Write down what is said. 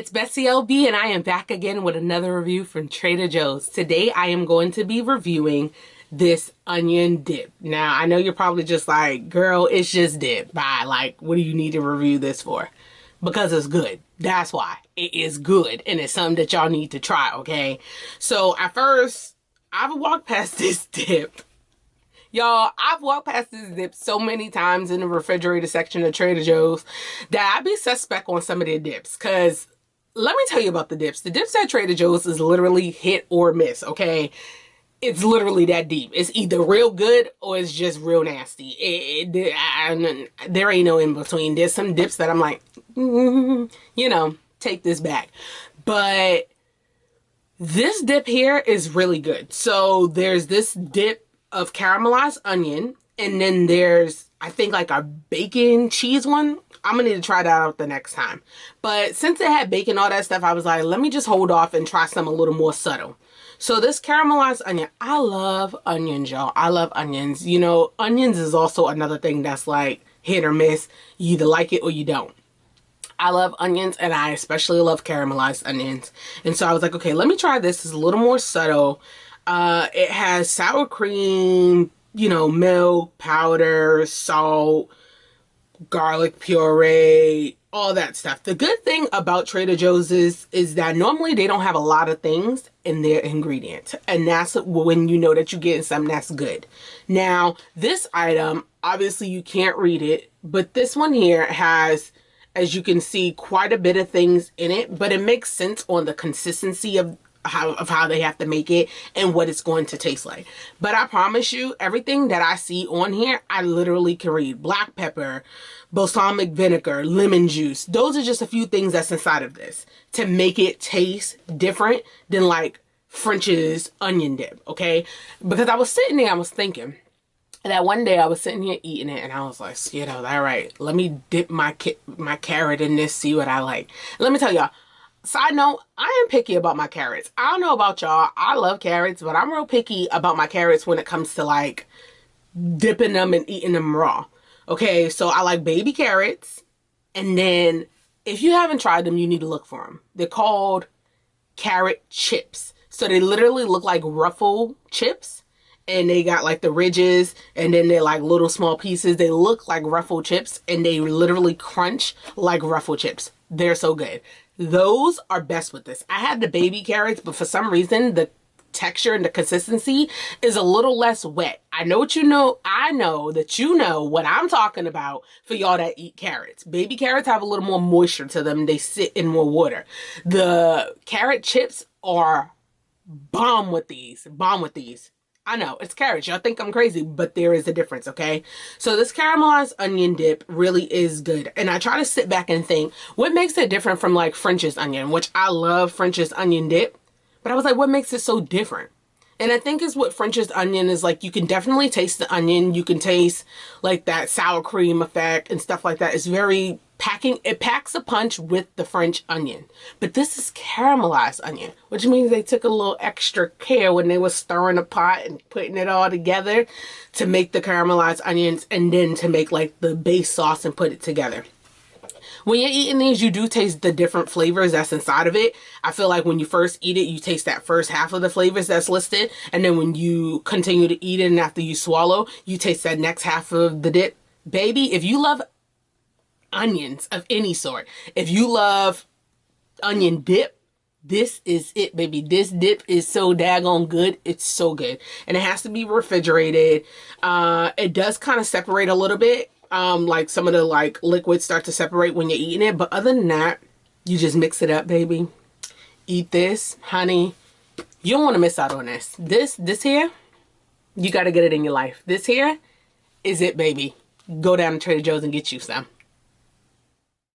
it's BessieLB and I am back again with another review from TraderJoes. Today I am going to be reviewing this onion dip. Now I know you're probably just like, girl, it's just dip. Bye. Like, what do you need to review this for? Because it's good. That's why. It is good and it's something that y'all need to try, okay? So at first, I've walked past this dip. Y'all, I've walked past this dip so many times in the refrigerator section of Trader Joe's that I be suspect on some of their dips. Because let me tell you about the dips. The dips at Trader Joe's is literally hit or miss, okay? It's literally that deep. It's either real good or it's just real nasty. There ain't no in between. There's some dips that I'm like, you know, take this back. But this dip here is really good. So there's this dip of caramelized onion, and then there's, I think, like a bacon cheese one. I'm gonna need to try that out the next time. But since it had bacon, all that stuff, I was like, let me just hold off and try some a little more subtle. So this caramelized onion, I love onions, y'all. I love onions. You know, onions is also another thing that's like hit or miss. You either like it or you don't. I love onions, and I especially love caramelized onions. And so I was like, okay, let me try this. It's a little more subtle. It has sour cream, you know, milk, powder, salt, garlic puree, all that stuff. The good thing about Trader Joe's is that normally they don't have a lot of things in their ingredients. And that's when you know that you're getting something that's good. Now, this item, obviously you can't read it, but this one here has, as you can see, quite a bit of things in it, but it makes sense on the consistency of how they have to make it and what it's going to taste like. But I promise you, everything that I see on here, I literally can read. Black pepper, balsamic vinegar, lemon juice. Those are just a few things that's inside of this to make it taste different than like French's onion dip, okay? Because I was sitting there, I was thinking that one day I was sitting here eating it and I was like, you know, all right, let me dip my carrot in this, see what I like. Let me tell y'all, side note, I am picky about my carrots. I don't know about y'all. I love carrots, but I'm real picky about my carrots when it comes to like dipping them and eating them raw. Okay, so I like baby carrots. And then if you haven't tried them, you need to look for them. They're called carrot chips. So they literally look like ruffle chips. And they got like the ridges, and then they're like little small pieces. They look like ruffle chips, and they literally crunch like ruffle chips. They're so good. Those are best with this. I had the baby carrots, but for some reason, the texture and the consistency is a little less wet. I know what you know. I know that you know what I'm talking about for y'all that eat carrots. Baby carrots have a little more moisture to them. They sit in more water. The carrot chips are bomb with these. Bomb with these. I know, it's carrots. Y'all think I'm crazy, but there is a difference, okay? So this caramelized onion dip really is good. And I try to sit back and think, what makes it different from like French's onion, which I love French's onion dip. But I was like, what makes it so different? And I think is what French's onion is like. You can definitely taste the onion. You can taste like that sour cream effect and stuff like that. It's very packing. It packs a punch with the French onion. But this is caramelized onion, which means they took a little extra care when they were stirring the pot and putting it all together to make the caramelized onions and then to make like the base sauce and put it together. When you're eating these, you do taste the different flavors that's inside of it. I feel like when you first eat it, you taste that first half of the flavors that's listed. And then when you continue to eat it and after you swallow, you taste that next half of the dip. Baby, if you love onions of any sort, if you love onion dip, this is it, baby. This dip is so daggone good. It's so good. And it has to be refrigerated. It does kind of separate a little bit. Like some of the like liquids start to separate when you're eating it. But other than that, you just mix it up, baby. Eat this, honey. You don't want to miss out on this. This here, you got to get it in your life. This here is it, baby. Go down to Trader Joe's and get you some.